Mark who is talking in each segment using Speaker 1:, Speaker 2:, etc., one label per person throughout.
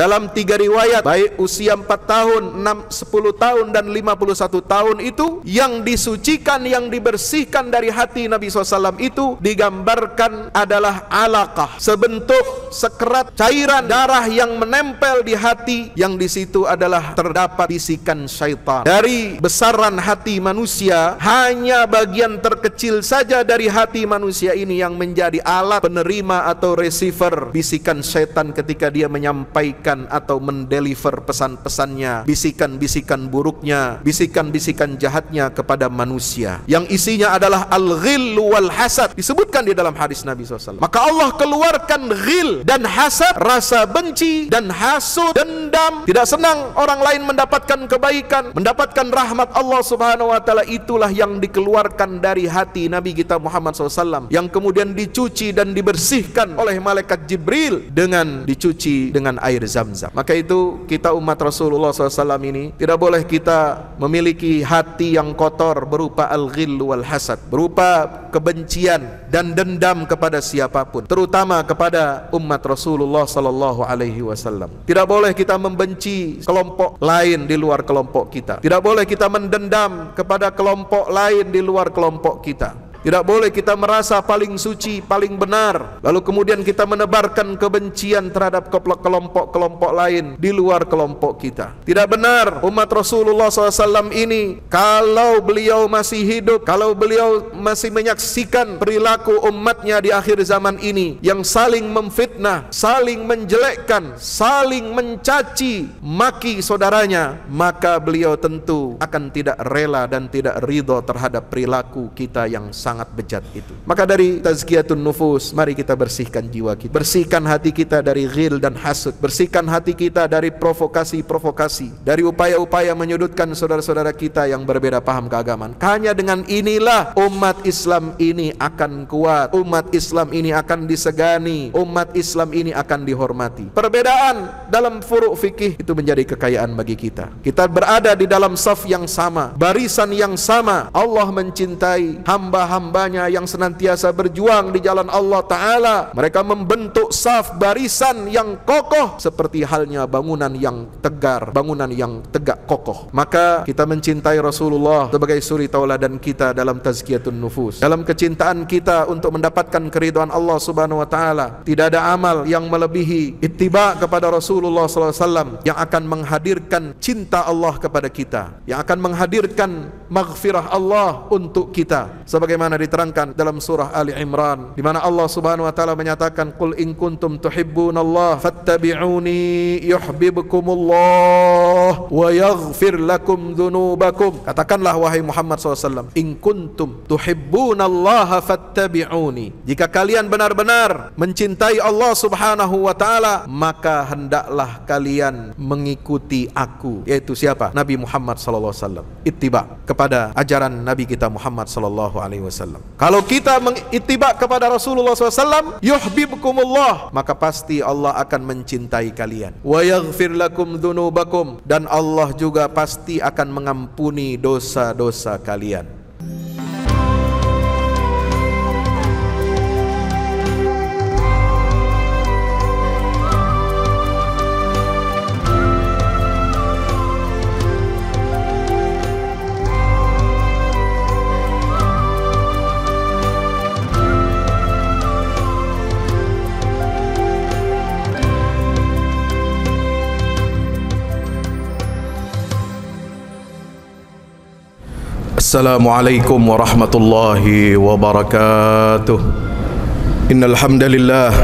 Speaker 1: Dalam 3 riwayat, baik usia 4 tahun, 6, 10 tahun dan 51 tahun itu, yang disucikan, yang dibersihkan dari hati Nabi SAW itu digambarkan adalah alaqah, sebentuk sekerat cairan darah yang menempel di hati, yang di situ adalah terdapat bisikan syaitan. Dari besaran hati manusia, hanya bagian terkecil saja dari hati manusia ini yang menjadi alat penerima atau receiver bisikan syaitan ketika dia menyampaikan atau mendeliver pesan-pesannya, bisikan-bisikan buruknya, bisikan-bisikan jahatnya kepada manusia, yang isinya adalah al-ghillu wal hasad, disebutkan di dalam hadis Nabi SAW. Maka Allah keluarkan ghil dan hasad, rasa benci dan hasud, dendam, tidak senang orang lain mendapatkan kebaikan, mendapatkan rahmat Allah Subhanahu wa taala. Itulah yang dikeluarkan dari hati Nabi kita Muhammad SAW, yang kemudian dicuci dan dibersihkan oleh malaikat Jibril dengan dicuci dengan air Zamzam. Maka itu kita umat Rasulullah SAW ini tidak boleh kita memiliki hati yang kotor berupa al-ghil wal hasad, berupa kebencian dan dendam kepada siapapun, terutama kepada umat Rasulullah SAW. Tidak boleh kita membenci kelompok lain di luar kelompok kita. Tidak boleh kita mendendam kepada kelompok lain di luar kelompok kita. Tidak boleh kita merasa paling suci, paling benar, lalu kemudian kita menebarkan kebencian terhadap kelompok-kelompok lain di luar kelompok kita. Tidak benar. Umat Rasulullah SAW ini, kalau beliau masih hidup, kalau beliau masih menyaksikan perilaku umatnya di akhir zaman ini, yang saling memfitnah, saling menjelekkan, saling mencaci maki saudaranya, maka beliau tentu akan tidak rela dan tidak ridho terhadap perilaku kita yang sangat bejat itu. Maka dari tazkiyatun nufus, mari kita bersihkan jiwa kita, bersihkan hati kita dari ghil dan hasud, bersihkan hati kita dari provokasi-provokasi, dari upaya-upaya menyudutkan saudara-saudara kita yang berbeda paham keagamaan. Hanya dengan inilah umat Islam ini akan kuat, umat Islam ini akan disegani, umat Islam ini akan dihormati. Perbedaan dalam furu' fikih itu menjadi kekayaan bagi kita. Kita berada di dalam saf yang sama, barisan yang sama. Allah mencintai hamba-hambanya yang senantiasa berjuang di jalan Allah Ta'ala. Mereka membentuk saf barisan yang kokoh seperti halnya bangunan yang tegar, bangunan yang tegak kokoh. Maka kita mencintai Rasulullah sebagai suri tauladan kita dalam tazkiyatun nufus. Dalam kecintaan kita untuk mendapatkan keridhaan Allah Subhanahu wa Ta'ala, tidak ada amal yang melebihi ittiba kepada Rasulullah SAW yang akan menghadirkan cinta Allah kepada kita, yang akan menghadirkan maghfirah Allah untuk kita, sebagaimana diterangkan dalam surah Ali Imran, di mana Allah Subhanahu wa taala menyatakan, "Qul in kuntum tuhibbunallah fattabi'uni yuhibbukumullah wa yaghfir lakum dzunubakum." Katakanlah wahai Muhammad SAW, in kuntum tuhibbunallaha fattabi'uni. Jika kalian benar-benar mencintai Allah Subhanahu wa taala, maka hendaklah kalian mengikuti aku, yaitu siapa? Nabi Muhammad SAW. Ittiba kepada ajaran Nabi kita Muhammad SAW. Kalau kita mengittiba kepada Rasulullah SAW, yuhibbukumullah, maka pasti Allah akan mencintai kalian. Wa yaghfir lakum dzunubakum, dan Allah juga pasti akan mengampuni dosa-dosa kalian. Assalamualaikum warahmatullahi wabarakatuh. Innal hamdalillah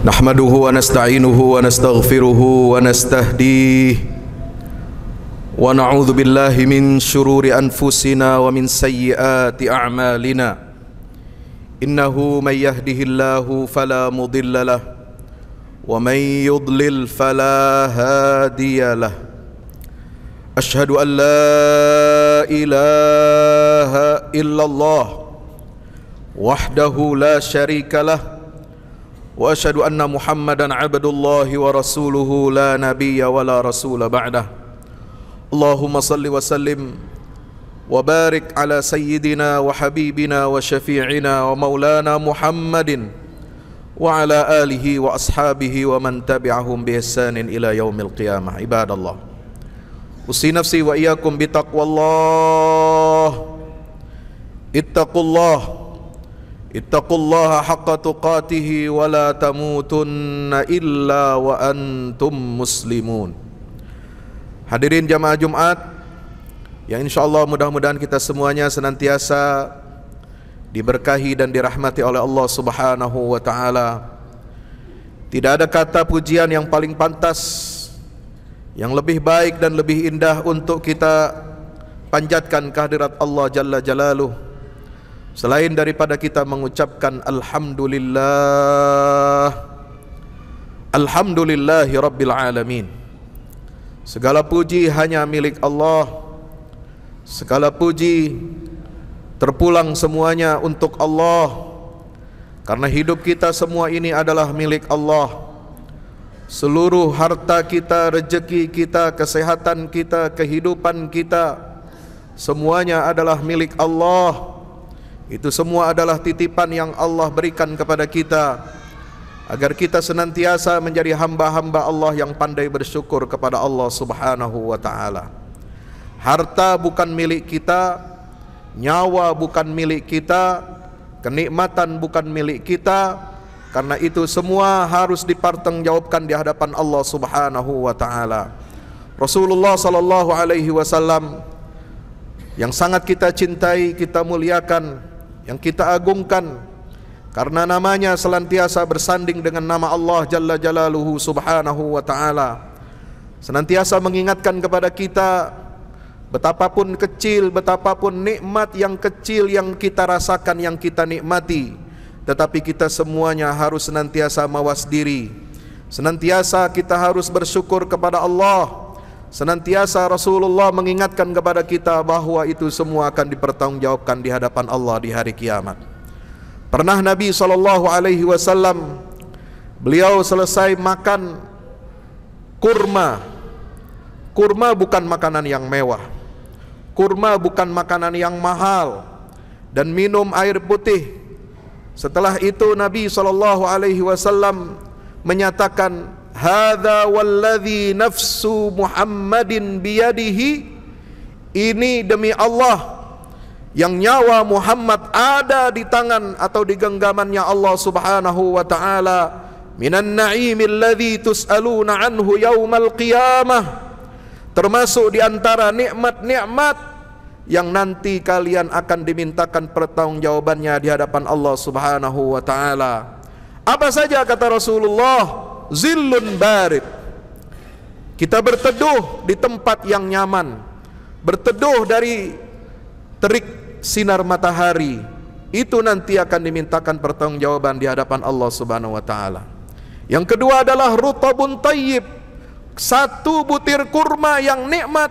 Speaker 1: nahmaduhu wa nasta'inuhu wa nastaghfiruhu wa nastahdihi wa na'udzu billahi min shururi anfusina wa min sayyiati a'malina. Innahu may yahdihillahu fala mudilla lahu wa may yudlil fala hadiya lahu. Asyhadu an la ilaha illallah wahdahu la syarika lah, wa asyhadu anna Muhammadan abdullahi wa rasuluhu la nabiyya wa la rasula ba'dah. Allahumma salli wa sallim wa barik ala sayyidina wa habibina wa syafi'ina wa maulana Muhammadin wa ala alihi wa ashabihi wa man tabi'ahum bi ihsanin ila yaumil qiyamah. Ibadallah, usi nafsi wa iyyakum bi taqwallah. Ittaqullaha haqqa tuqatih wa la tamutunna illa wa antum muslimun. Hadirin jamaah Jumat yang insyaallah mudah-mudahan kita semuanya senantiasa diberkahi dan dirahmati oleh Allah Subhanahu wa taala. Tidak ada kata pujian yang paling pantas, yang lebih baik dan lebih indah untuk kita panjatkan kehadirat Allah Jalla Jalaluh selain daripada kita mengucapkan alhamdulillah, alhamdulillahi rabbil alamin. Segala puji hanya milik Allah, segala puji terpulang semuanya untuk Allah, karena hidup kita semua ini adalah milik Allah. Seluruh harta kita, rezeki kita, kesehatan kita, kehidupan kita, semuanya adalah milik Allah. Itu semua adalah titipan yang Allah berikan kepada kita, agar kita senantiasa menjadi hamba-hamba Allah yang pandai bersyukur kepada Allah Subhanahu wa ta'ala. Harta bukan milik kita, nyawa bukan milik kita, kenikmatan bukan milik kita, karena itu semua harus dipertanggungjawabkan di hadapan Allah Subhanahu wa ta'ala. Rasulullah sallallahu alaihi wasallam yang sangat kita cintai, kita muliakan, yang kita agungkan, karena namanya selantiasa bersanding dengan nama Allah Jalla Jalaluhu Subhanahu wa ta'ala, senantiasa mengingatkan kepada kita betapapun kecil, betapapun nikmat yang kecil yang kita rasakan, yang kita nikmati, tetapi kita semuanya harus senantiasa mawas diri, senantiasa kita harus bersyukur kepada Allah. Senantiasa Rasulullah mengingatkan kepada kita bahwa itu semua akan dipertanggungjawabkan di hadapan Allah di hari kiamat. Pernah Nabi SAW, beliau selesai makan kurma. Kurma bukan makanan yang mewah, kurma bukan makanan yang mahal, dan minum air putih. Setelah itu Nabi SAW menyatakan, hadza walladzi nafsu Muhammadin biyadihi, ini demi Allah yang nyawa Muhammad ada di tangan atau di genggamannya Allah Subhanahu wa ta'ala, minan na'imil ladzi tus'aluna anhu yaumal qiyamah, termasuk di antara nikmat-nikmat yang nanti kalian akan dimintakan pertanggungjawabannya di hadapan Allah Subhanahu wa ta'ala. Apa saja kata Rasulullah? Zillun barid, kita berteduh di tempat yang nyaman, berteduh dari terik sinar matahari, itu nanti akan dimintakan pertanggungjawaban di hadapan Allah Subhanahu wa ta'ala. Yang kedua adalah rutabun tayyib, satu butir kurma yang nikmat,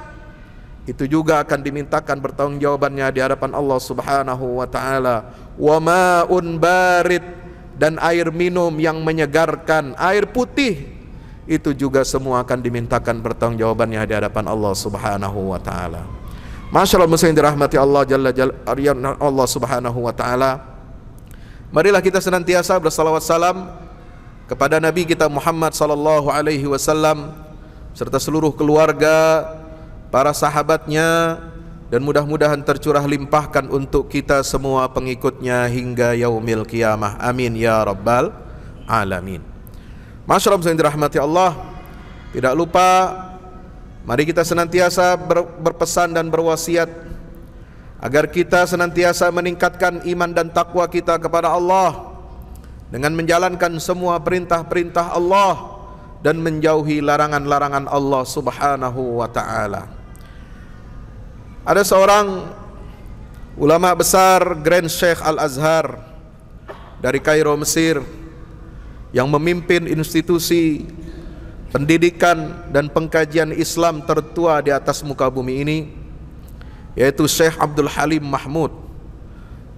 Speaker 1: itu juga akan dimintakan pertanggungjawabannya di hadapan Allah Subhanahu wa ta'ala. Wa ma'un barid, dan air minum yang menyegarkan, air putih, itu juga semua akan dimintakan pertanggungjawabannya di hadapan Allah Subhanahu wa ta'ala. Masyaallah muslimin dirahmati Allah Jalla Jalaluhu, Allah Subhanahu wa ta'ala. Marilah kita senantiasa bersalawat salam kepada Nabi kita Muhammad sallallahu alaihi wasallam serta seluruh keluarga, para sahabatnya, dan mudah-mudahan tercurah limpahkan untuk kita semua pengikutnya hingga yaumil qiyamah. Amin ya rabbal alamin. Masyaallah muslimin dirahmati Allah, tidak lupa mari kita senantiasa berpesan dan berwasiat agar kita senantiasa meningkatkan iman dan takwa kita kepada Allah dengan menjalankan semua perintah-perintah Allah dan menjauhi larangan-larangan Allah Subhanahu wa ta'ala. Ada seorang ulama besar, Grand Sheikh Al-Azhar dari Kairo, Mesir, yang memimpin institusi pendidikan dan pengkajian Islam tertua di atas muka bumi ini, yaitu Syekh Abdul Halim Mahmud,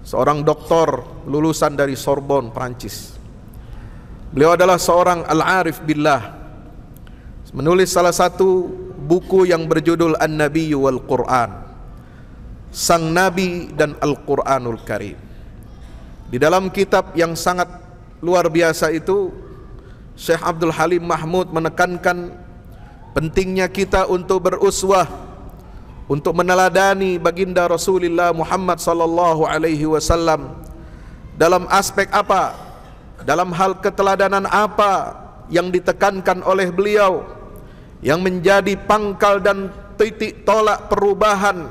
Speaker 1: seorang doktor lulusan dari Sorbonne, Prancis. Beliau adalah seorang al-arif billah, menulis salah satu buku yang berjudul An-Nabiyyu wal Qur'an, Sang Nabi dan Al-Quranul Karim. Di dalam kitab yang sangat luar biasa itu, Syekh Abdul Halim Mahmud menekankan pentingnya kita untuk beruswah, untuk meneladani baginda Rasulullah Muhammad sallallahu alaihi wasallam. Dalam aspek apa? Dalam hal keteladanan apa yang ditekankan oleh beliau, yang menjadi pangkal dan titik tolak perubahan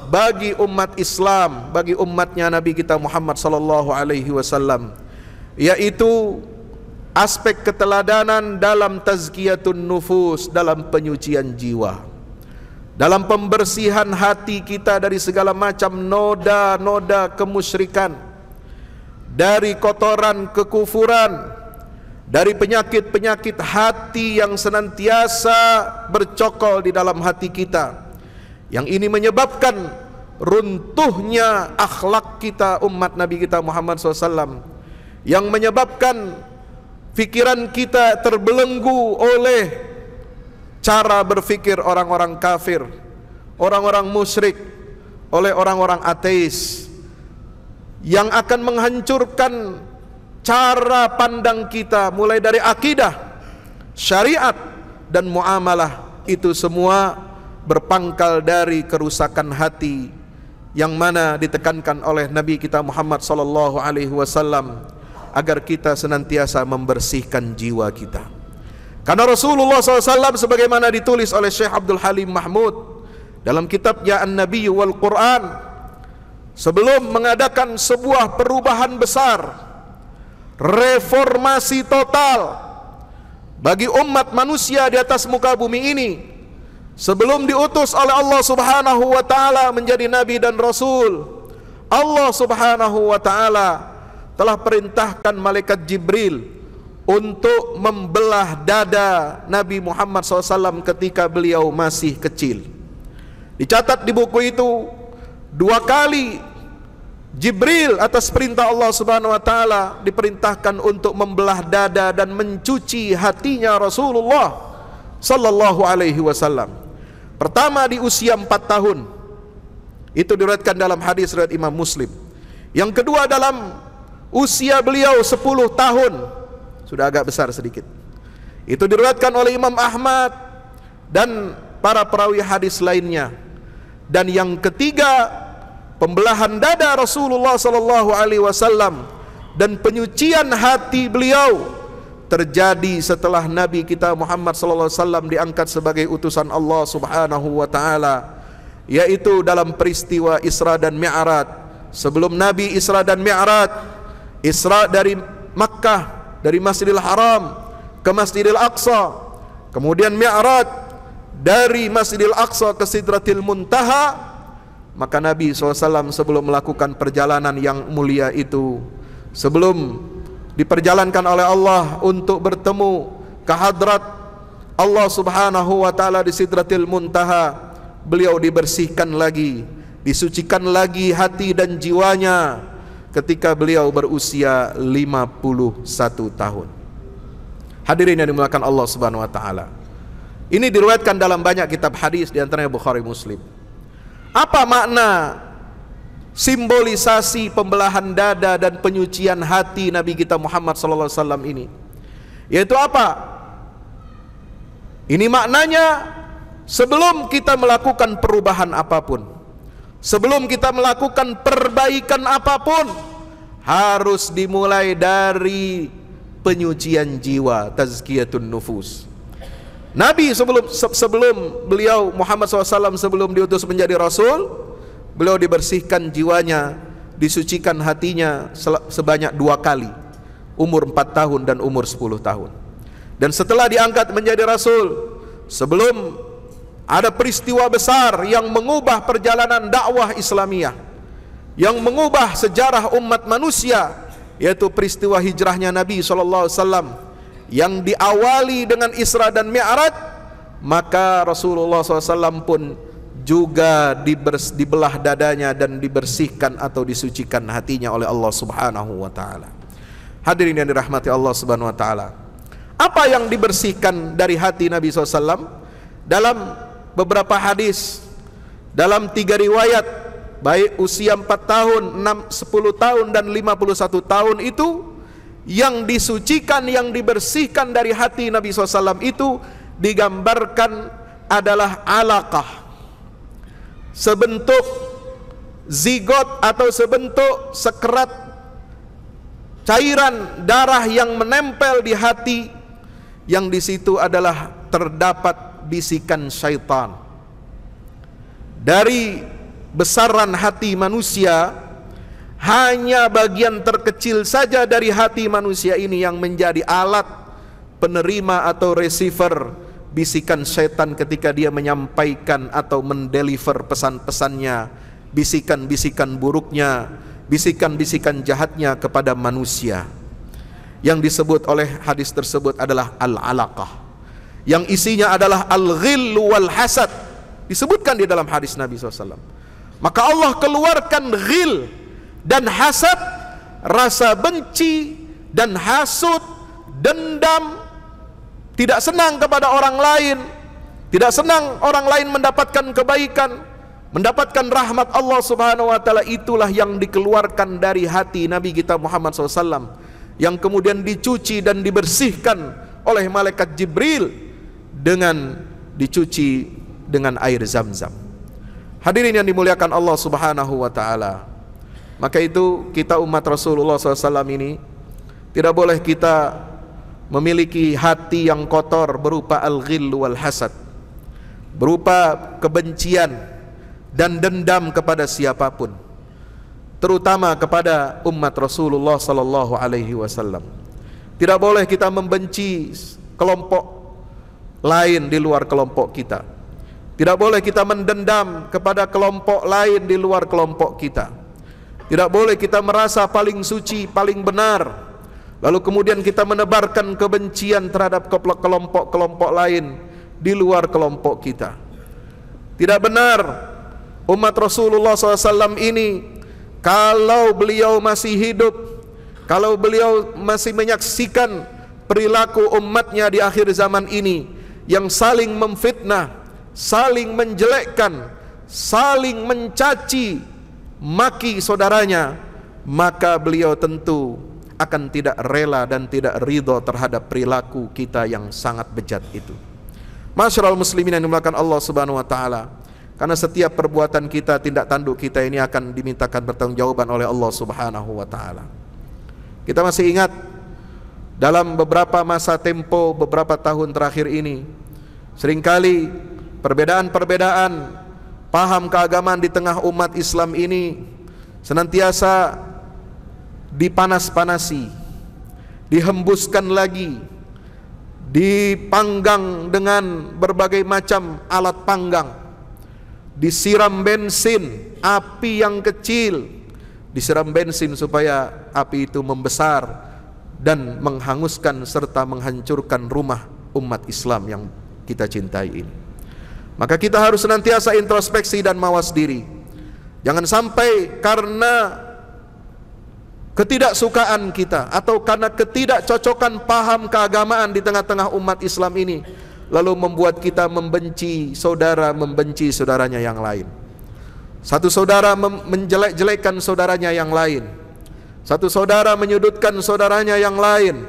Speaker 1: bagi umat Islam, bagi umatnya Nabi kita Muhammad sallallahu alaihi wasallam, yaitu aspek keteladanan dalam tazkiyatun nufus, dalam penyucian jiwa, dalam pembersihan hati kita dari segala macam noda-noda kemusyrikan, dari kotoran kekufuran, dari penyakit-penyakit hati yang senantiasa bercokol di dalam hati kita, yang ini menyebabkan runtuhnya akhlak kita umat Nabi kita Muhammad SAW, yang menyebabkan pikiran kita terbelenggu oleh cara berfikir orang-orang kafir, orang-orang musyrik, oleh orang-orang ateis, yang akan menghancurkan cara pandang kita mulai dari akidah, syariat, dan muamalah. Itu semua berpangkal dari kerusakan hati yang mana ditekankan oleh Nabi kita Muhammad sallallahu alaihi wasallam agar kita senantiasa membersihkan jiwa kita. Karena Rasulullah SAW sebagaimana ditulis oleh Syekh Abdul Halim Mahmud dalam kitabnya An-Nabi wal Quran, sebelum mengadakan sebuah perubahan besar, reformasi total bagi umat manusia di atas muka bumi ini, sebelum diutus oleh Allah Subhanahu wa taala menjadi nabi dan rasul, Allah Subhanahu wa taala telah perintahkan malaikat Jibril untuk membelah dada Nabi Muhammad SAW ketika beliau masih kecil. Dicatat di buku itu 2 kali Jibril atas perintah Allah Subhanahu wa taala diperintahkan untuk membelah dada dan mencuci hatinya Rasulullah sallallahu alaihi wasallam. Pertama di usia 4 tahun. Itu diriwayatkan dalam hadis riwayat Imam Muslim. Yang kedua dalam usia beliau 10 tahun. Sudah agak besar sedikit. Itu diriwayatkan oleh Imam Ahmad dan para perawi hadis lainnya. Dan yang ketiga, pembelahan dada Rasulullah sallallahu alaihi wasallam dan penyucian hati beliau terjadi setelah Nabi kita Muhammad sallallahu alaihi wasallam diangkat sebagai utusan Allah Subhanahu wa taala, yaitu dalam peristiwa Isra dan Mi'raj. Sebelum Nabi Isra dan Mi'raj, Isra dari Makkah, dari Masjidil Haram ke Masjidil Aqsa, kemudian Mi'raj dari Masjidil Aqsa ke Sidratil Muntaha, maka Nabi SAW sebelum melakukan perjalanan yang mulia itu, sebelum diperjalankan oleh Allah untuk bertemu ke hadrat Allah Subhanahu wa taala di Sidratil Muntaha, beliau dibersihkan lagi, disucikan lagi hati dan jiwanya ketika beliau berusia 51 tahun. Hadirin yang dimuliakan Allah Subhanahu wa taala. Ini diriwayatkan dalam banyak kitab hadis, di antaranya Bukhari Muslim. Apa makna simbolisasi pembelahan dada dan penyucian hati Nabi kita Muhammad sallallahu alaihi wasallam ini? Yaitu apa? Ini maknanya, sebelum kita melakukan perubahan apapun, sebelum kita melakukan perbaikan apapun, harus dimulai dari penyucian jiwa, tazkiyatun nufus. Nabi sebelum beliau Muhammad SAW sebelum diutus menjadi Rasul, beliau dibersihkan jiwanya, disucikan hatinya sebanyak 2 kali, umur 4 tahun dan umur 10 tahun. Dan setelah diangkat menjadi Rasul, sebelum ada peristiwa besar yang mengubah perjalanan dakwah Islamiyah, yang mengubah sejarah umat manusia, yaitu peristiwa hijrahnya Nabi SAW yang diawali dengan Isra dan Mi'raj, maka Rasulullah SAW pun juga dibelah dadanya dan dibersihkan atau disucikan hatinya oleh Allah Subhanahu wa taala. Hadirin yang dirahmati Allah Subhanahu wa taala, apa yang dibersihkan dari hati Nabi SAW? Dalam beberapa hadis, dalam 3 riwayat, baik usia 4 tahun, 6, 10 tahun dan 51 tahun itu, yang disucikan, yang dibersihkan dari hati Nabi SAW itu digambarkan adalah alaqah, sebentuk zigot atau sebentuk sekerat cairan darah yang menempel di hati, yang di situ adalah terdapat bisikan syaitan. Dari besaran hati manusia, hanya bagian terkecil saja dari hati manusia ini yang menjadi alat penerima atau receiver bisikan syaitan ketika dia menyampaikan atau mendeliver pesan-pesannya, bisikan-bisikan buruknya, bisikan-bisikan jahatnya kepada manusia. Yang disebut oleh hadis tersebut adalah al-alaqah, yang isinya adalah al-ghillu wal hasad, disebutkan di dalam hadis Nabi SAW. Maka Allah keluarkan ghil dan hasad, rasa benci dan hasud, dendam, tidak senang kepada orang lain, tidak senang orang lain mendapatkan kebaikan, mendapatkan rahmat Allah Subhanahu wa taala. Itulah yang dikeluarkan dari hati Nabi kita Muhammad SAW, yang kemudian dicuci dan dibersihkan oleh malaikat Jibril dengan dicuci dengan air Zam-Zam. Hadirin yang dimuliakan Allah Subhanahu wa taala, maka itu kita umat Rasulullah SAW ini tidak boleh kita memiliki hati yang kotor berupa al-ghil wal hasad, berupa kebencian dan dendam kepada siapapun, terutama kepada umat Rasulullah sallallahu alaihi wasallam. Tidak boleh kita membenci kelompok lain di luar kelompok kita. Tidak boleh kita mendendam kepada kelompok lain di luar kelompok kita. Tidak boleh kita merasa paling suci, paling benar, lalu kemudian kita menebarkan kebencian terhadap kelompok-kelompok lain di luar kelompok kita. Tidak benar umat Rasulullah SAW ini, kalau beliau masih hidup, kalau beliau masih menyaksikan perilaku umatnya di akhir zaman ini yang saling memfitnah, saling menjelekkan, saling mencaci maki saudaranya, maka beliau tentu akan tidak rela dan tidak ridho terhadap perilaku kita yang sangat bejat itu. Masyarul muslimin yang dimuliakan Allah Subhanahu wa taala, karena setiap perbuatan kita, tindak tanduk kita ini akan dimintakan pertanggungjawaban oleh Allah Subhanahu wa taala. Kita masih ingat dalam beberapa masa tempo, beberapa tahun terakhir ini, seringkali perbedaan-perbedaan paham keagamaan di tengah umat Islam ini senantiasa dipanas-panasi, dihembuskan lagi, dipanggang dengan berbagai macam alat panggang, disiram bensin, api yang kecil, disiram bensin supaya api itu membesar dan menghanguskan serta menghancurkan rumah umat Islam yang kita cintai ini. Maka kita harus senantiasa introspeksi dan mawas diri. Jangan sampai karena ketidaksukaan kita atau karena ketidakcocokan paham keagamaan di tengah-tengah umat Islam ini, lalu membuat kita membenci saudara, membenci saudaranya yang lain. Satu saudara menjelek-jelekkan saudaranya yang lain, satu saudara menyudutkan saudaranya yang lain,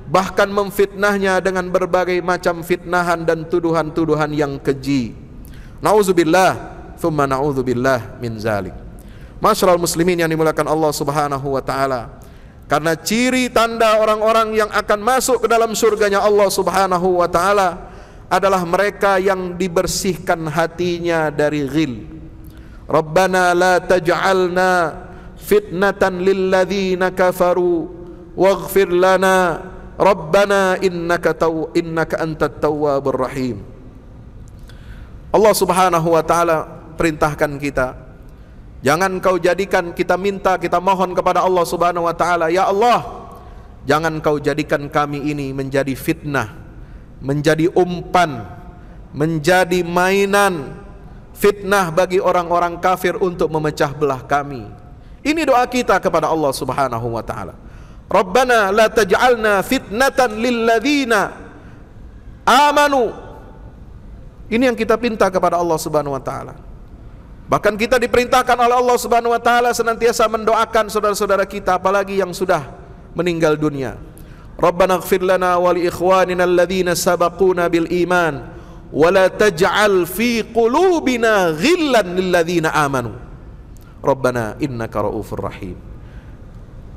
Speaker 1: bahkan memfitnahnya dengan berbagai macam fitnahan dan tuduhan-tuduhan yang keji. Nauzubillah, thumma naudzubillah min zalik. Masyarul muslimin yang dimuliakan Allah Subhanahu wa taala, karena ciri tanda orang-orang yang akan masuk ke dalam surganya Allah Subhanahu wa taala adalah mereka yang dibersihkan hatinya dari ghil. Rabbana la taj'alna fitnatan lilladzina kafaru waghfir lana Rabbana innaka antat tawwabur rahim. Allah Subhanahu wa taala perintahkan kita, jangan kau jadikan, kita minta, kita mohon kepada Allah Subhanahu wa taala, ya Allah, jangan kau jadikan kami ini menjadi fitnah, menjadi umpan, menjadi mainan fitnah bagi orang-orang kafir untuk memecah belah kami. Ini doa kita kepada Allah Subhanahu wa taala. Rabbana la taj'alna fitnatan lilladzina amanu. Ini yang kita pinta kepada Allah Subhanahu wa taala. Bahkan kita diperintahkan oleh Allah Subhanahu wa taala senantiasa mendoakan saudara-saudara kita, apalagi yang sudah meninggal dunia. Rabbana ighfir lana wa li ikhwanina alladhina sabaquna bil iman wa la taj'al fi qulubina ghillan lil ladzina amanu. Rabbana innaka raufur rahim.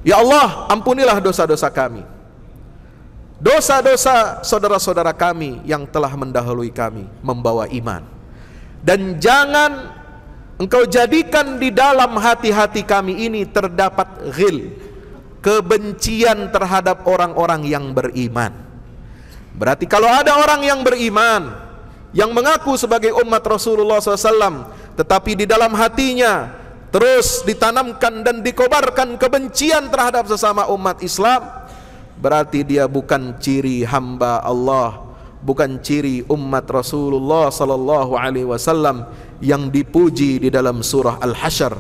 Speaker 1: Ya Allah, ampunilah dosa-dosa kami, dosa-dosa saudara-saudara kami yang telah mendahului kami membawa iman, dan jangan Engkau jadikan di dalam hati-hati kami ini terdapat ghil, kebencian terhadap orang-orang yang beriman. Berarti kalau ada orang yang beriman, yang mengaku sebagai umat Rasulullah SAW, tetapi di dalam hatinya terus ditanamkan dan dikobarkan kebencian terhadap sesama umat Islam, berarti dia bukan ciri hamba Allah, bukan ciri umat Rasulullah sallallahu alaihi wasallam yang dipuji di dalam surah Al-Hasyr,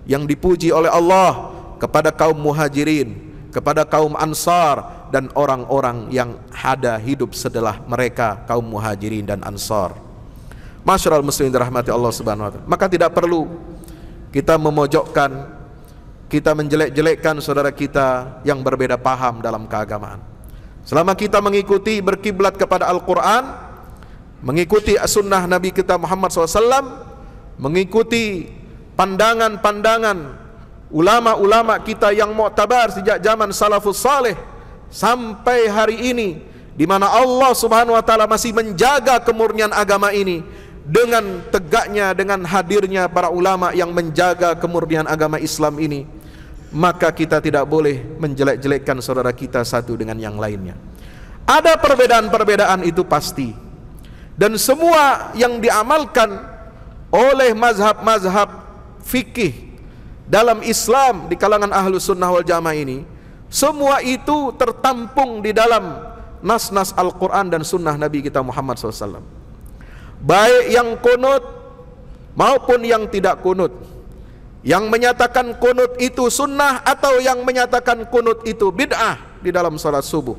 Speaker 1: yang dipuji oleh Allah kepada kaum muhajirin, kepada kaum ansar, dan orang-orang yang ada hidup setelah mereka, kaum muhajirin dan ansar. Masyarul muslimin dirahmati Allah subhanahu wa ta'ala. Maka tidak perlu kita memojokkan, kita menjelek-jelekkan saudara kita yang berbeda paham dalam keagamaan. Selama kita mengikuti, berkiblat kepada Al-Quran, mengikuti sunnah Nabi kita Muhammad SAW, mengikuti pandangan-pandangan ulama-ulama kita yang mu'tabar sejak zaman salafus saleh sampai hari ini, di mana Allah subhanahu wa ta'ala masih menjaga kemurnian agama ini dengan tegaknya, dengan hadirnya para ulama yang menjaga kemurnian agama Islam ini, maka kita tidak boleh menjelek-jelekkan saudara kita satu dengan yang lainnya. Ada perbedaan-perbedaan itu pasti, dan semua yang diamalkan oleh mazhab-mazhab fikih dalam Islam di kalangan ahlu sunnah wal jamaah ini, semua itu tertampung di dalam nas-nas Al-Quran dan sunnah Nabi kita Muhammad SAW, baik yang kunut maupun yang tidak kunut, yang menyatakan kunut itu sunnah atau yang menyatakan kunut itu bid'ah di dalam salat subuh.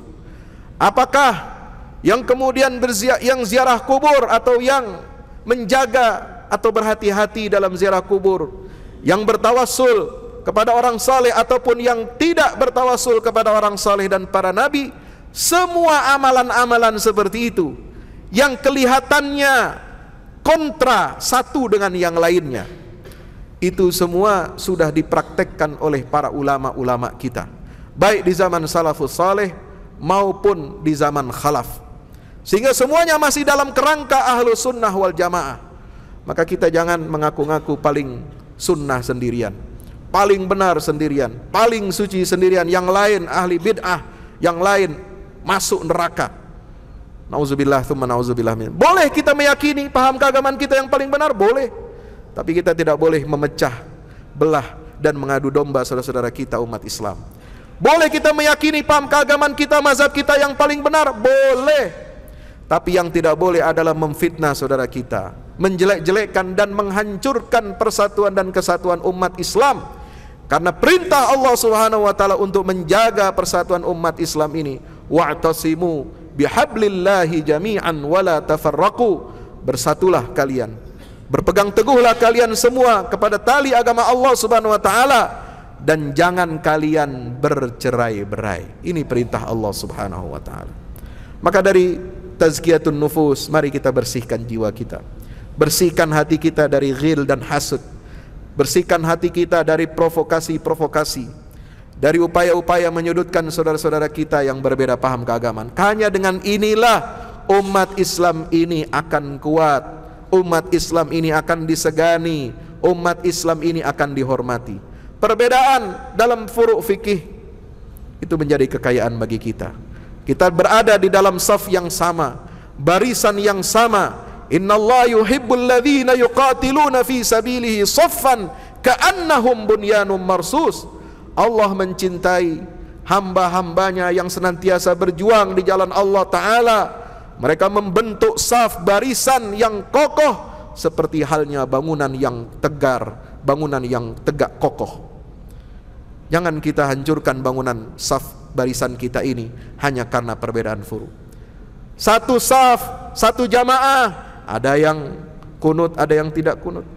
Speaker 1: Apakah yang kemudian yang ziarah kubur atau yang menjaga atau berhati-hati dalam ziarah kubur, yang bertawassul kepada orang saleh ataupun yang tidak bertawassul kepada orang saleh dan para nabi, semua amalan-amalan seperti itu yang kelihatannya kontra satu dengan yang lainnya, itu semua sudah dipraktekkan oleh para ulama-ulama kita, baik di zaman salafus saleh maupun di zaman khalaf, sehingga semuanya masih dalam kerangka ahlu sunnah wal jamaah. Maka kita jangan mengaku-ngaku paling sunnah sendirian, paling benar sendirian, paling suci sendirian, yang lain ahli bid'ah, yang lain masuk neraka. Nauzubillah tsumma nauzubillah min. Boleh kita meyakini paham keagamaan kita yang paling benar, boleh, tapi kita tidak boleh memecah belah dan mengadu domba saudara-saudara kita umat Islam. Boleh kita meyakini paham keagamaan kita, mazhab kita yang paling benar, boleh, tapi yang tidak boleh adalah memfitnah saudara kita, menjelek-jelekkan dan menghancurkan persatuan dan kesatuan umat Islam. Karena perintah Allah Subhanahu wa taala untuk menjaga persatuan umat Islam ini, wa'tasimu bihablillahi jami'an wala tafarraqu, bersatulah kalian, berpegang teguhlah kalian semua kepada tali agama Allah Subhanahu wa taala, dan jangan kalian bercerai-berai. Ini perintah Allah Subhanahu wa taala. Maka dari tazkiyatun nufus, mari kita bersihkan jiwa kita, bersihkan hati kita dari ghil dan hasud, bersihkan hati kita dari provokasi-provokasi, dari upaya-upaya menyudutkan saudara-saudara kita yang berbeda paham keagamaan. Hanya dengan inilah umat Islam ini akan kuat, umat Islam ini akan disegani, umat Islam ini akan dihormati. Perbedaan dalam furu' fikih itu menjadi kekayaan bagi kita. Kita berada di dalam saf yang sama, barisan yang sama. Innallaha yuhibbul ladzina yuqatiluna fi sabilihi saffan ka'annahum bunyanun marsus. Allah mencintai hamba-hambanya yang senantiasa berjuang di jalan Allah Ta'ala. Mereka membentuk saf, barisan yang kokoh, seperti halnya bangunan yang tegar, bangunan yang tegak kokoh. Jangan kita hancurkan bangunan saf barisan kita ini hanya karena perbedaan furu'. Satu saf, satu jamaah, ada yang kunut, ada yang tidak kunut.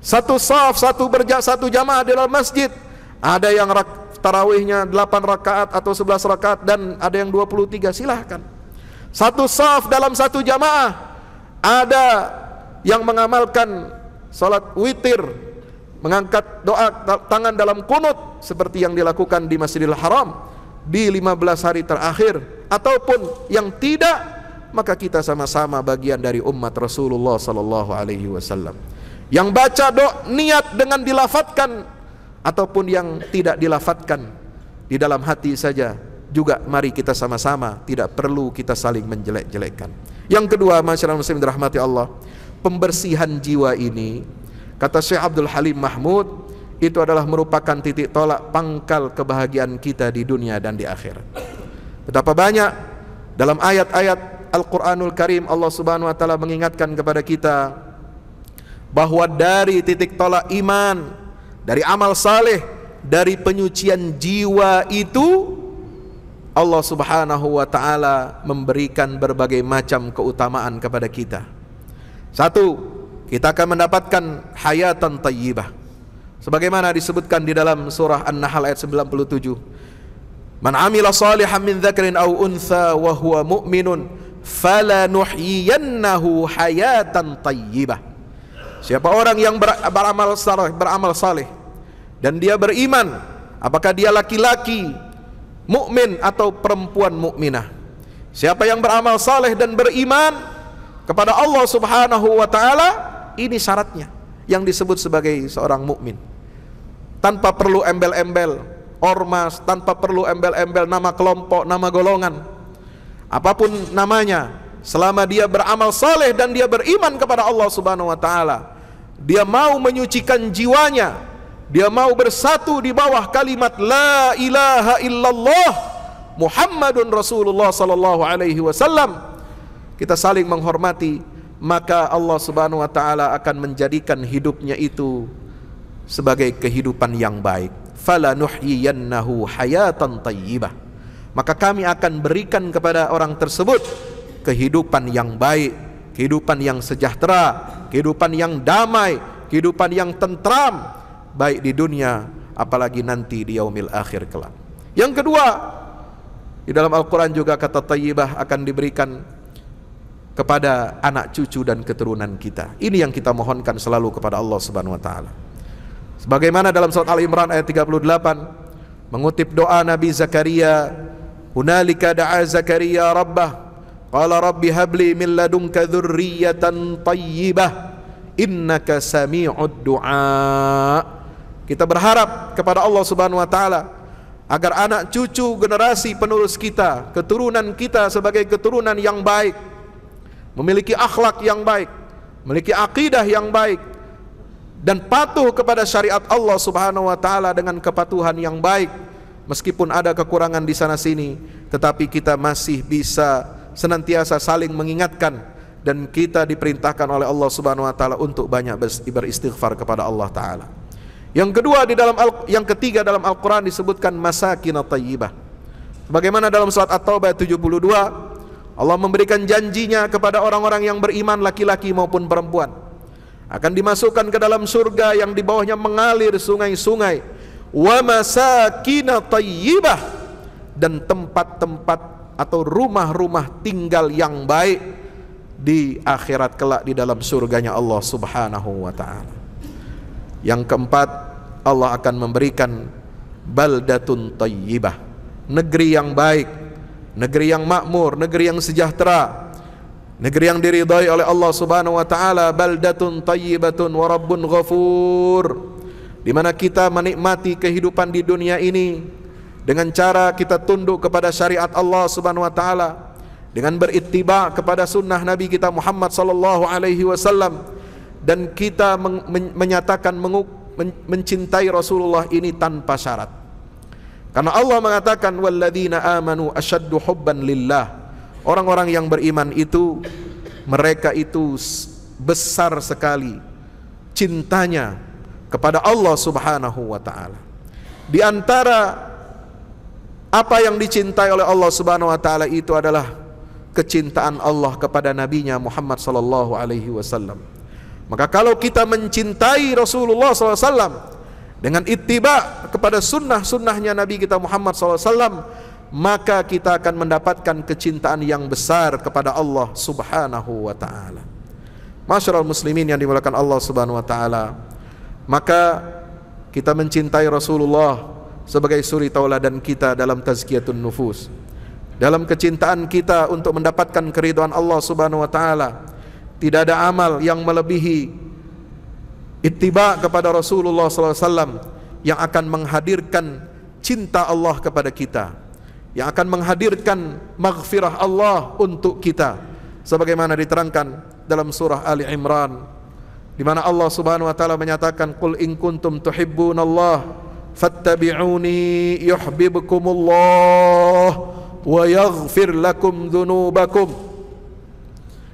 Speaker 1: Satu saf, satu jamaah di dalam masjid, Ada yang tarawihnya 8 rakaat atau 11 rakaat dan ada yang 23, silahkan. Satu shaf dalam satu jamaah. Ada yang mengamalkan salat witir, mengangkat doa tangan dalam kunut seperti yang dilakukan di Masjidil Haram di 15 hari terakhir, ataupun yang tidak, maka kita sama-sama bagian dari umat Rasulullah sallallahu alaihi wasallam. Yang baca niat dengan dilafatkan ataupun yang tidak dilafatkan di dalam hati saja juga, mari kita sama-sama, tidak perlu kita saling menjelek-jelekkan. Yang kedua, masyarakat muslim dirahmati Allah, pembersihan jiwa ini, kata Syekh Abdul Halim Mahmud, itu adalah merupakan titik tolak pangkal kebahagiaan kita di dunia dan di akhirat. Betapa banyak dalam ayat-ayat Al-Quranul Karim Allah Subhanahu wa ta'ala mengingatkan kepada kita bahwa dari titik tolak iman, dari amal saleh, dari penyucian jiwa itu, Allah Subhanahu wa ta'ala memberikan berbagai macam keutamaan kepada kita. Satu, kita akan mendapatkan hayatan tayyibah, sebagaimana disebutkan di dalam surah An-Nahl ayat 97. Man amila salihan min dzakarin aw untha wa huwa mu'minun falanuhyiyannahu hayatan tayyibah. Siapa orang yang beramal saleh dan dia beriman, apakah dia laki-laki mukmin atau perempuan mukminah, siapa yang beramal saleh dan beriman kepada Allah Subhanahu wa ta'ala, ini syaratnya yang disebut sebagai seorang mukmin. Tanpa perlu embel-embel ormas, tanpa perlu embel-embel nama kelompok, nama golongan, apapun namanya, selama dia beramal saleh dan dia beriman kepada Allah Subhanahu wa ta'ala, dia mau menyucikan jiwanya, dia mau bersatu di bawah kalimat la ilaha illallah Muhammadun Rasulullah sallallahu alaihi wasallam, kita saling menghormati, maka Allah Subhanahu wa ta'ala akan menjadikan hidupnya itu sebagai kehidupan yang baik. Fala nuhyiyannahu hayatan tayyibah, maka kami akan berikan kepada orang tersebut kehidupan yang baik, kehidupan yang sejahtera, kehidupan yang damai, kehidupan yang tentram, baik di dunia apalagi nanti di yaumil akhir kelak. Yang kedua, di dalam Al-Quran juga kata tayyibah akan diberikan kepada anak cucu dan keturunan kita. Ini yang kita mohonkan selalu kepada Allah Subhanahu wa ta'ala. Sebagaimana dalam surat Al-Imran ayat 38 mengutip doa Nabi Zakaria, hunalika da'a Zakaria rabbah qala rabbi habli min ladunka dzurriyyatan tayyibah innaka sami'ud du'a. Kita berharap kepada Allah Subhanahu wa ta'ala agar anak cucu generasi penerus kita, keturunan kita sebagai keturunan yang baik, memiliki akhlak yang baik, memiliki akidah yang baik, dan patuh kepada syariat Allah Subhanahu wa ta'ala dengan kepatuhan yang baik. Meskipun ada kekurangan di sana sini, tetapi kita masih bisa senantiasa saling mengingatkan, dan kita diperintahkan oleh Allah Subhanahu wa ta'ala untuk banyak beristighfar kepada Allah ta'ala. Yang kedua, yang ketiga dalam Al-Quran disebutkan masakin tayyibah. Bagaimana dalam surat At-Taubah 72, Allah memberikan janjinya kepada orang-orang yang beriman, laki-laki maupun perempuan, akan dimasukkan ke dalam surga yang di bawahnya mengalir sungai-sungai, wa masakin tayyibah, dan tempat-tempat atau rumah-rumah tinggal yang baik di akhirat kelak di dalam surganya Allah Subhanahu wa ta'ala. Yang keempat, Allah akan memberikan baldatun tayyibah, negeri yang baik, negeri yang makmur, negeri yang sejahtera, negeri yang diridhai oleh Allah Subhanahu wa ta'ala. Baldatun tayyibatun wa rabbun ghafur, di mana kita menikmati kehidupan di dunia ini dengan cara kita tunduk kepada syariat Allah Subhanahu wa ta'ala, dengan berittiba kepada sunnah Nabi kita Muhammad sallallahu alaihi wasallam, dan kita menyatakan mencintai Rasulullah ini tanpa syarat. Karena Allah mengatakan walladzina amanu asyaddu hubban lillah, orang-orang yang beriman itu, mereka itu besar sekali cintanya kepada Allah Subhanahu wa ta'ala. Di antara apa yang dicintai oleh Allah Subhanahu wa ta'ala itu adalah kecintaan Allah kepada nabinya Muhammad sallallahu alaihi wasallam. Maka kalau kita mencintai Rasulullah SAW dengan ittiba kepada sunnah-sunnahnya Nabi kita Muhammad SAW, maka kita akan mendapatkan kecintaan yang besar kepada Allah Subhanahu wa ta'ala. Masyarul muslimin yang dimuliakan Allah Subhanahu wa ta'ala, maka kita mencintai Rasulullah sebagai suri tauladan kita dalam tazkiyatun nufus, dalam kecintaan kita untuk mendapatkan keridhaan Allah Subhanahu wa ta'ala. Tidak ada amal yang melebihi ittiba kepada Rasulullah SAW yang akan menghadirkan cinta Allah kepada kita, yang akan menghadirkan maghfirah Allah untuk kita, sebagaimana diterangkan dalam surah Ali Imran, di mana Allah Subhanahu wa taala menyatakan, "Qul in kuntum tuhibbunallah fattabi'uni yuhibbukumullah wa yaghfir lakum dzunubakum."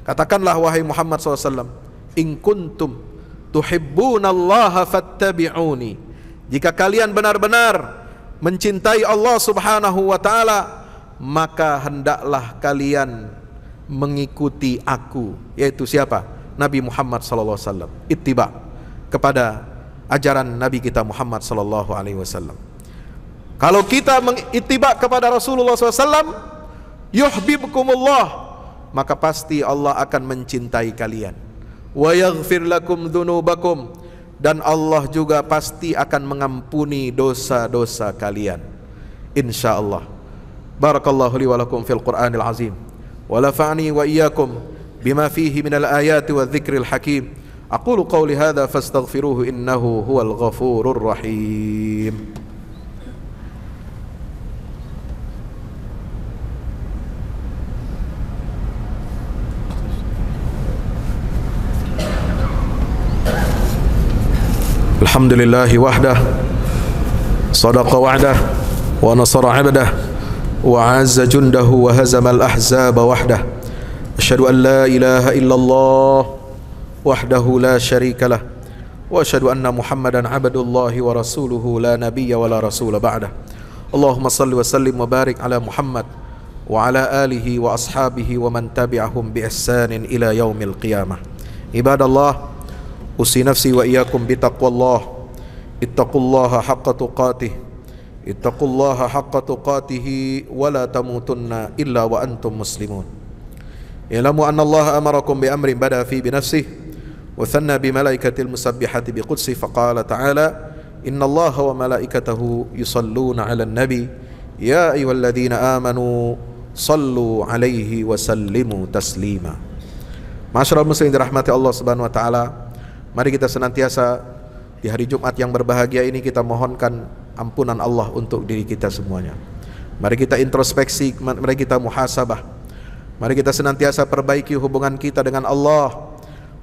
Speaker 1: Katakanlah wahai Muhammad SAW, in kuntum tuhibbunallaha fattabi'uni, jika kalian benar-benar mencintai Allah Subhanahu wa taala, maka hendaklah kalian mengikuti aku, yaitu siapa? Nabi Muhammad sallallahu alaihi wasallam. Ittiba kepada ajaran Nabi kita Muhammad sallallahu alaihi wasallam. Kalau kita mengittiba kepada Rasulullah SAW, yuhibbukumullah, maka pasti Allah akan mencintai kalian. Wa yaghfir lakum dzunubakum, dan Allah juga pasti akan mengampuni dosa-dosa kalian, insyaallah. Barakallahu li wa lakum fil Qur'anil azim, wa nafa'ani wa iyyakum bima fihi minal ayati wa dzikril hakim. Aqulu qawli hadza fastaghfiruhu innahu huwal ghafurur rahim. Alhamdulillahi wahdah, sadaqa wa'dah, wa nasara 'abdah, wa 'azza jundahu, wa hazama al-ahzaba wahdah. Asyhadu an la ilaha illallah wahdahu la syarika lah, wa asyhadu anna Muhammadan 'abdullahi wa rasuluhu la nabiyya wa la rasula ba'dah. Allahumma salli wa sallim wa barik ala Muhammad wa ala alihi wa ashabihi wa man tabi'ahum bi ihsanin ila yaumil qiyamah. Ibadallah, usi nafsi wa iyyakum bitaqwallah. Ittaqullaha haqqa tuqatih, ittaqullaha haqqa tuqatih, wa la tamutunna illa wa antum muslimun. Ilamu anna Allah amarakum bi amrin bada fi binafsih wa thanna bi malaikatil musabbihati bi qudsi, faqala ta'ala, inna Allah wa malaikatahu yusalluna 'alan nabi ya ayyuhalladzina amanu sallu 'alaihi wa sallimu taslima. Masyarul muslimin dirahmati Allah Subhanahu wa taala, mari kita senantiasa di hari Jumat yang berbahagia ini kita mohonkan ampunan Allah untuk diri kita semuanya. Mari kita introspeksi, mari kita muhasabah. Mari kita senantiasa perbaiki hubungan kita dengan Allah,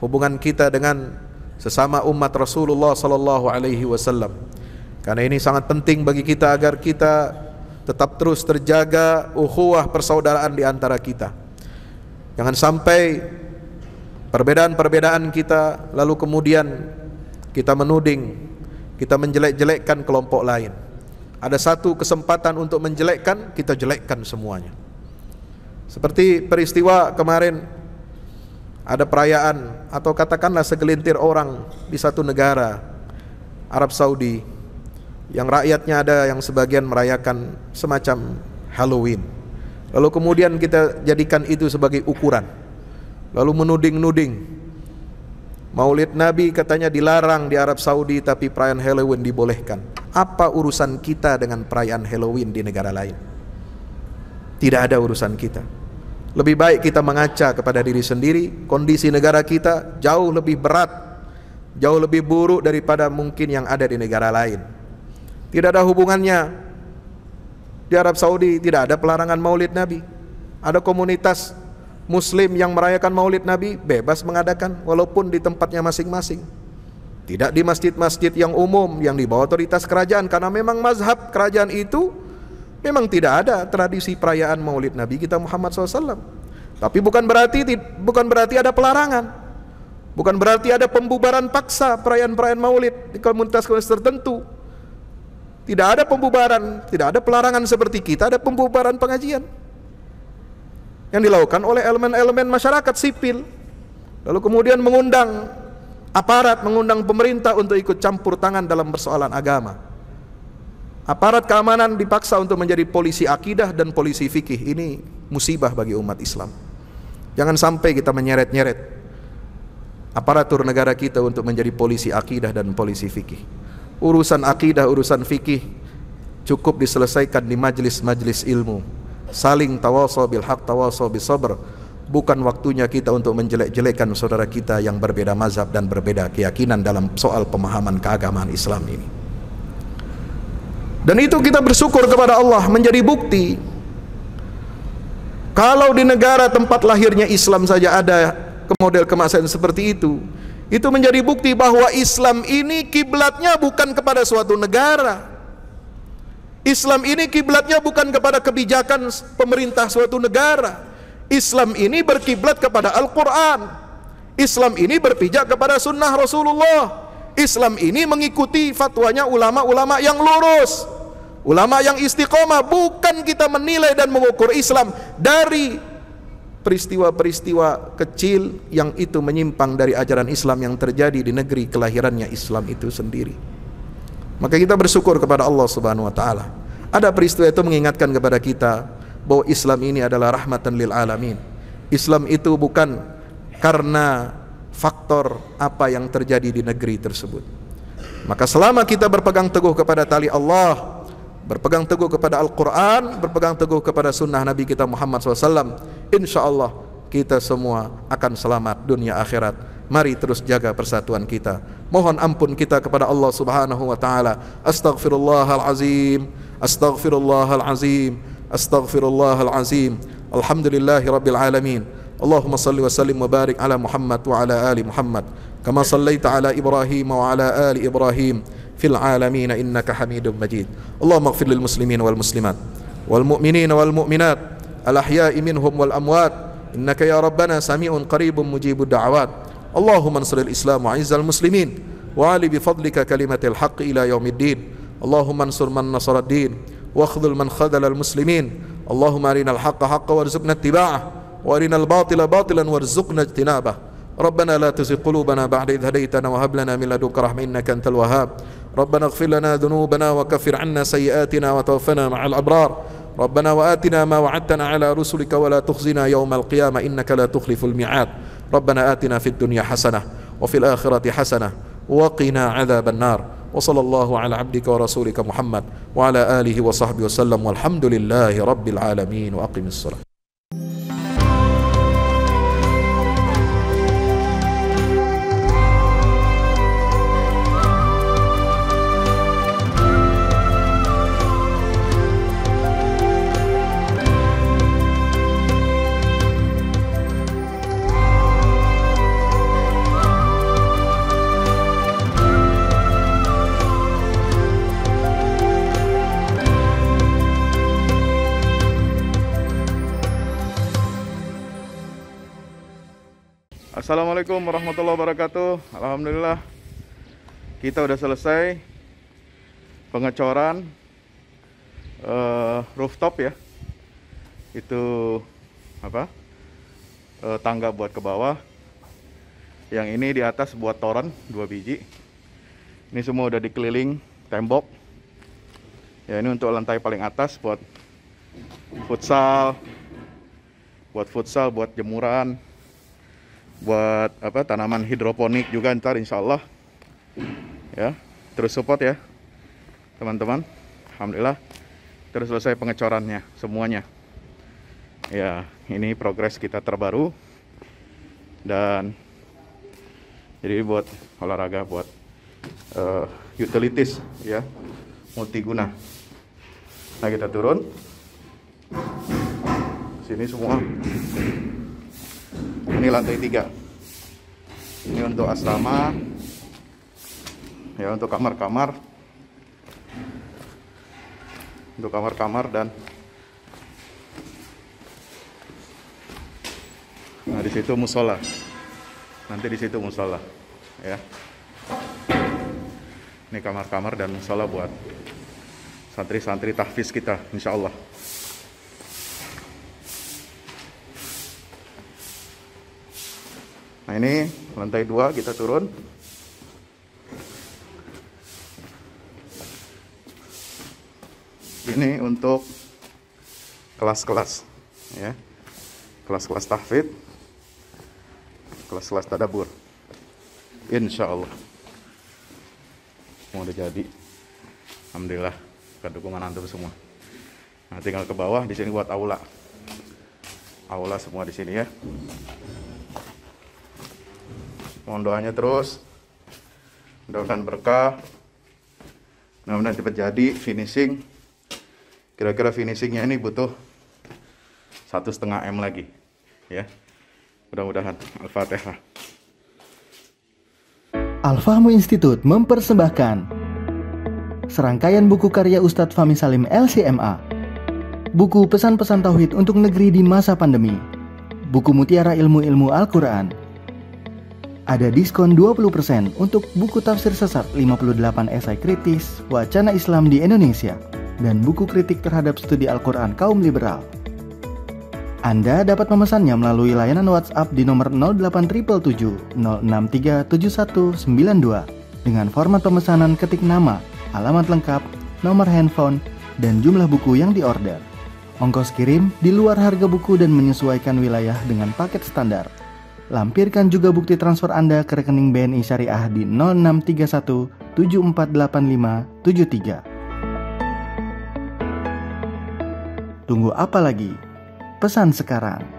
Speaker 1: hubungan kita dengan sesama umat Rasulullah sallallahu alaihi wasallam. Karena ini sangat penting bagi kita agar kita tetap terus terjaga ukhuwah persaudaraan di antara kita. Jangan sampai perbedaan-perbedaan kita lalu kemudian kita menuding, kita menjelek-jelekkan kelompok lain. Ada satu kesempatan untuk menjelekkan, kita jelekkan semuanya. Seperti peristiwa kemarin, ada perayaan atau katakanlah segelintir orang di satu negara Arab Saudi, yang rakyatnya ada yang sebagian merayakan semacam Halloween. Lalu kemudian kita jadikan itu sebagai ukuran, lalu menuding-nuding. Maulid Nabi katanya dilarang di Arab Saudi, tapi perayaan Halloween dibolehkan. Apa urusan kita dengan perayaan Halloween di negara lain? Tidak ada urusan kita. Lebih baik kita mengaca kepada diri sendiri. Kondisi negara kita jauh lebih berat, jauh lebih buruk daripada mungkin yang ada di negara lain. Tidak ada hubungannya. Di Arab Saudi tidak ada pelarangan Maulid Nabi. Ada komunitas Muslim yang merayakan Maulid Nabi, bebas mengadakan walaupun di tempatnya masing-masing. Tidak di masjid-masjid yang umum yang di bawah otoritas kerajaan, karena memang mazhab kerajaan itu memang tidak ada tradisi perayaan Maulid Nabi kita Muhammad SAW. Tapi bukan berarti ada pelarangan, bukan berarti ada pembubaran paksa perayaan-perayaan Maulid di komunitas-komunitas tertentu. Tidak ada pembubaran, tidak ada pelarangan seperti kita ada pembubaran pengajian yang dilakukan oleh elemen-elemen masyarakat sipil, lalu kemudian mengundang Aparat mengundang pemerintah untuk ikut campur tangan dalam persoalan agama. Aparat keamanan dipaksa untuk menjadi polisi akidah dan polisi fikih. Ini musibah bagi umat Islam. Jangan sampai kita menyeret-nyeret aparatur negara kita untuk menjadi polisi akidah dan polisi fikih. Urusan akidah, urusan fikih cukup diselesaikan di majlis-majlis ilmu. Saling tawasaw bil haq, tawasaw bis sabr. Bukan waktunya kita untuk menjelek-jelekan saudara kita yang berbeda mazhab dan berbeda keyakinan dalam soal pemahaman keagamaan Islam ini. Dan itu kita bersyukur kepada Allah, menjadi bukti. Kalau di negara tempat lahirnya Islam saja ada model kemasan seperti itu menjadi bukti bahwa Islam ini kiblatnya bukan kepada suatu negara. Islam ini kiblatnya bukan kepada kebijakan pemerintah suatu negara. Islam ini berkiblat kepada Al-Quran. Islam ini berpijak kepada sunnah Rasulullah. Islam ini mengikuti fatwanya ulama-ulama yang lurus, ulama yang istiqomah. Bukan kita menilai dan mengukur Islam dari peristiwa-peristiwa kecil yang itu menyimpang dari ajaran Islam yang terjadi di negeri kelahirannya Islam itu sendiri. Maka kita bersyukur kepada Allah Subhanahu wa taala. Ada peristiwa itu mengingatkan kepada kita bahwa Islam ini adalah rahmatan lil alamin. Islam itu bukan karena faktor apa yang terjadi di negeri tersebut. Maka selama kita berpegang teguh kepada tali Allah, berpegang teguh kepada Al-Quran, berpegang teguh kepada sunnah Nabi kita Muhammad SAW, insya Allah kita semua akan selamat dunia akhirat. Mari terus jaga persatuan kita. Mohon ampun kita kepada Allah Subhanahu wa taala. Astaghfirullahalazim, astaghfirullahalazim, astaghfirullahalazim. Alhamdulillahi rabbil alamin. Allahumma salli wa sallim wa barik ala Muhammad wa ala ali Muhammad kama sallaita ala Ibrahim wa ala ali Ibrahim fil alamin innaka Hamidum Majid. Allahumma ighfir lil muslimin wal muslimat wal mu'minin wal mu'minat al ahya'i minhum wal amwat innaka ya rabbana sami'un qaribun mujibud da'awat. Allahumma ansur al-islam wa izzal muslimin wa ali bi fadlika kalimatil haqq ila yaumiddin. Allahumma ansur man nasara ad-din wa khudhul man khadhala al-muslimin. Allahumma arinal haqqa haqqan warzuqna ittiba'ah wa arinal batila batilan warzuqna ijtinabah. Rabbana la tuzigh qulubana ba'da idh hadaytana wa hab lana min ladunka rahmah innaka antal wahhab. Rabbana ighfir lana dhunubana wa kaffir 'anna sayyi'atina wa tawaffana ma'al abrar. Rabbana wa atina ma wa'adtana 'ala rusulika wa la tukhzina yawmal qiyamah innaka la tukhliful mi'ad. Rabbana atina fid dunya hasanah wa fil akhirati hasanah wa qina 'adzaban nar. Wa sallallahu ala 'abdika wa rasulika Muhammad wa ala alihi wa sahbihi wasallam walhamdulillahi rabbil alamin wa aqimis shalah. Assalamualaikum warahmatullahi wabarakatuh. Alhamdulillah kita udah selesai pengecoran rooftop ya. Itu apa? Tangga buat ke bawah. Yang ini di atas buat toren 2 biji. Ini semua udah dikeliling tembok. Ya, ini untuk lantai paling atas buat futsal, buat jemuran, buat apa, tanaman hidroponik juga ntar insya Allah ya. Terus support ya teman-teman. Alhamdulillah terus selesai pengecorannya semuanya ya. Ini progres kita terbaru dan jadi buat olahraga, buat utilities ya, multiguna. Nah kita turun sini semua. Ini lantai 3. Ini untuk asrama. Ya, untuk kamar-kamar. Untuk kamar-kamar dan nah di situ musola. Nanti di situ musola, ya. Ini kamar-kamar dan musola buat santri-santri tahfiz kita, insya Allah. Nah ini lantai 2 kita turun.
Speaker 2: Ini untuk kelas-kelas ya. Kelas-kelas tahfidz, kelas-kelas tadabbur. Insyaallah. Mau udah jadi. Alhamdulillah, berkat dukungan antum semua. Nah, tinggal ke bawah di sini buat aula. Aula semua di sini ya. Mohon doanya terus. Mudah-mudahan berkah. Mudah-mudahan cepat jadi finishing. Kira-kira finishingnya ini butuh 1,5 M lagi ya. Mudah-mudahan. Al-Fatihah.
Speaker 3: Al-Fahmu Institute mempersembahkan serangkaian buku karya Ustadz Fahmi Salim LCMA. Buku pesan-pesan tauhid untuk negeri di masa pandemi. Buku mutiara ilmu-ilmu Al-Quran. Ada diskon 20% untuk buku tafsir sesat 58 esai kritis wacana Islam di Indonesia dan buku kritik terhadap studi Al-Quran kaum liberal. Anda dapat memesannya melalui layanan WhatsApp di nomor 08777 0637192 dengan format pemesanan ketik nama, alamat lengkap, nomor handphone, dan jumlah buku yang diorder. Ongkos kirim di luar harga buku dan menyesuaikan wilayah dengan paket standar. Lampirkan juga bukti transfer Anda ke rekening BNI Syariah di 0631 748573. Tunggu apa lagi? Pesan sekarang.